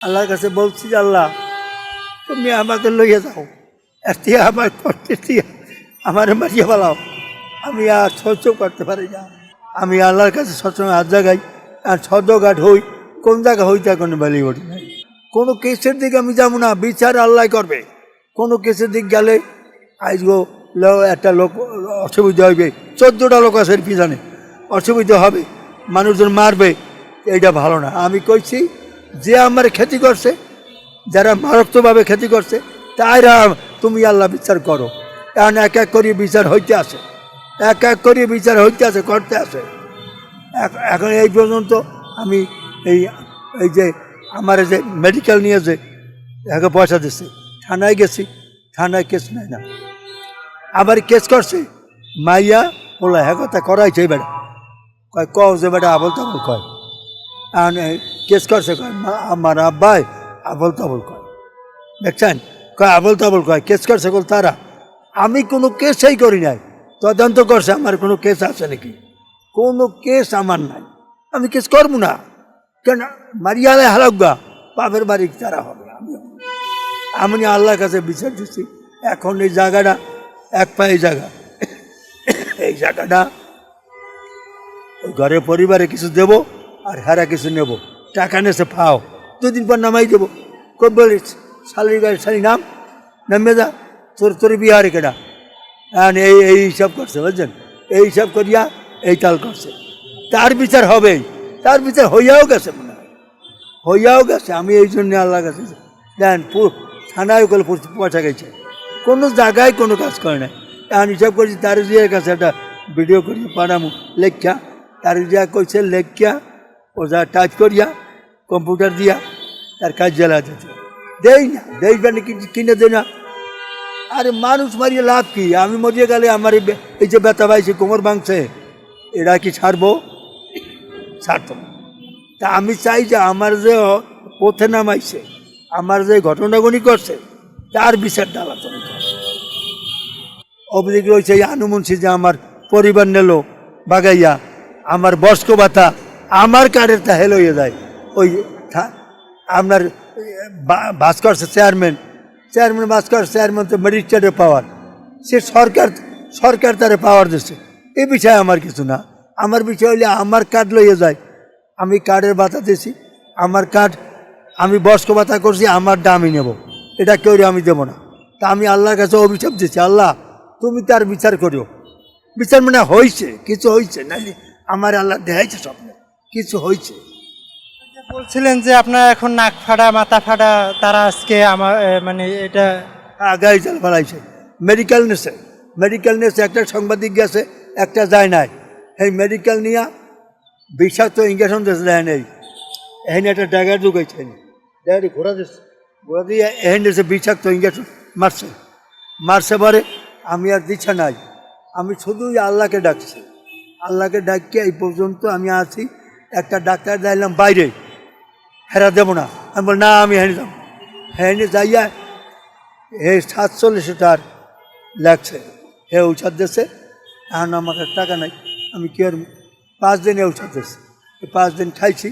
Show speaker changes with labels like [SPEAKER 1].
[SPEAKER 1] আল্লাহর কাছে বলছি যে আল্লাহ তুমি আমাকে লইয়া যাও, এতে আমার কষ্টে দিয়ে আমার মারিয়ে ফেলাও, আমি আর সহ্য করতে পারি না। আমি আল্লাহর কাছে সবসময় হাত জাগাই, আর ছদ্মঘাট হই, কোন জায়গা হই তা কোনো বেলি ওঠে নাই। কোনো কেসের দিকে আমি যাবো না, বিচার আল্লাহ করবে। কোনো কেসের দিক গেলে আজগো একটা লোক অসুবিধা হইবে, 14টা লোক আছে পিছনে, অসুবিধা হবে, মানুষজন মারবে, এইটা ভালো না। আমি কইছি যে আমার ক্ষতি করছে, যারা মারাত্মকভাবে ক্ষতি করছে, তাইরা তুমি আল্লাহ বিচার করো। কারণ এক এক করিয়ে বিচার হইতে আসে, এক এক করিয়ে বিচার হইতে আসে, করতে আসে। এখন এই পর্যন্ত আমি এই যে আমার যে মেডিকেল নিয়েছে, একে পয়সা দিচ্ছে, থানায় গেছি, থানায় কেস নেয় না। আবার কেস করছে মাইয়া বলা, হ্যাঁ কথা করাইছে বেটা, কয় যে বেটা আবল তাবল কয়, আর কেস করছে কয় আমার আব্বাই আবল তাবল কয়, দেখছেন, কয় আবল তাবল কয়, কেস করছে বল তারা। আমি কোনো কেসই করি নাই, তদন্ত করছে, আমার কোনো কেস আছে নাকি? কোনো কেস আমার নাই, আমি কেস করবো না। কেন মারিয়ালে হারাগা পাপের বাড়ি তারা হবে। আমি আল্লাহর কাছে বিচার দিচ্ছি। এখন এই জায়গাটা এক পায়ে জায়গা, এই জায়গাটা ওই ঘরের পরিবারে কিছু দেবো, আর হারা কিছু নেব। টাকা নেছে পাও, 2 দিন পর নামাই দেবো। কই বলিস শালির গাড়ি শালি নামে যা, তোর বিহারে কেটা, এই হিসাব করছে, বুঝছেন? এই হিসাব করিয়া এই তাল করছে। তার বিচার হবেই, তার বিচার হইয়াও গেছে, মনে হয় হইয়াও গেছে। আমি এই জন্যে আল্লাহর কাছে দেন, থানায় করে পয়সা গেছে, কোনো জায়গায় কোনো কাজ করে না। এখন হিসাব করছি তার জিয়ার কাছে একটা ভিডিও করিয়া পাঠামো, লেখা তার জিয়া কইছে, লেখিয়া ও যা টাচ করিয়া কম্পিউটার দিয়া তার কাজ জ্বালা দিতে দেই না, দেইবেন কিনে দেয় না। আরে মানুষ মারিয়ে লাভ কি? আমি মরিয়ে গেলে আমার এই যে ব্যথা পাইছে, কোমর ভাঙছে, এরা কি ছাড়বো? ছাড়তো না। তা আমি চাই যে আমার যে পথে নামাইছে, আমার যে ঘটনাগুলি করছে, তার বিচারটা আলোচনা করে। অবদিক রয়েছে এই আনুমুন্সি যে আমার পরিবার নিল বাগাইয়া, আমার বয়স্ক ভাতা আমার কার্ডের তা হেল হয়ে যায়। ওই আপনার ভাস্কর্স চেয়ারম্যান ভাস্কর চেয়ারম্যান তো ম্যাজিস্ট্রেটের পাওয়ার, সে সরকার তারে পাওয়ার দিচ্ছে। এই বিষয়ে আমার কিছু না, আমার বিষয় হলে আমার কার্ড লইয়ে যায়, আমি কার্ডের ভাতা দিয়েছি, আমার কার্ড আমি বয়স্ক ভাতা করছি, আমার দামই নেব, এটা কেউ আমি দেবো না। তা আমি আল্লাহর কাছে অভিশাপ দিচ্ছি, আল্লাহ তুমি তার বিচার করিও। বিচার মানে হয়েছে, কিছু হয়েছে, না আমার আল্লাহ দেখাইছে স্বপ্নে কিছু হয়েছে।
[SPEAKER 2] বলছিলেন যে আপনার এখন নাক ফাটা মাথা ফাটা, তারা আজকে আমার মানে এটা
[SPEAKER 1] গাড়ি চাল ফেলাইছে, মেডিকেল নেছে, একটা সাংবাদিক গেছে, একটা যায় নাই। এই মেডিকেল নিয়ে বিষাক্ত ইঞ্জেকশন দিয়েছে, দেয় নেই, এখানে একটা ড্যাগার ঢুকাইছে, ড্যাগারি ঘোরা দিচ্ছে, ঘোরা দিয়ে এখানে দিয়েছে বিষাক্ত ইঞ্জেকশন মারছে পরে আমি আর দিচ্ছা নাই। আমি শুধুই আল্লাহকে ডাকছি, আল্লাহকে ডাকিয়ে এই পর্যন্ত আমি আছি। একটা ডাক্তার যাইলাম বাইরে, হেরা দেবো না, আমি বল না আমি হেনে যাব, হেনে যাইয়া হে 47টার লাগছে, হে ঔষধ দিয়েছে। এখন আমার টাকা নাই, আমি কি আর 5 দিনে ঔষধ দিয়েছে, 5 দিন খাইছি।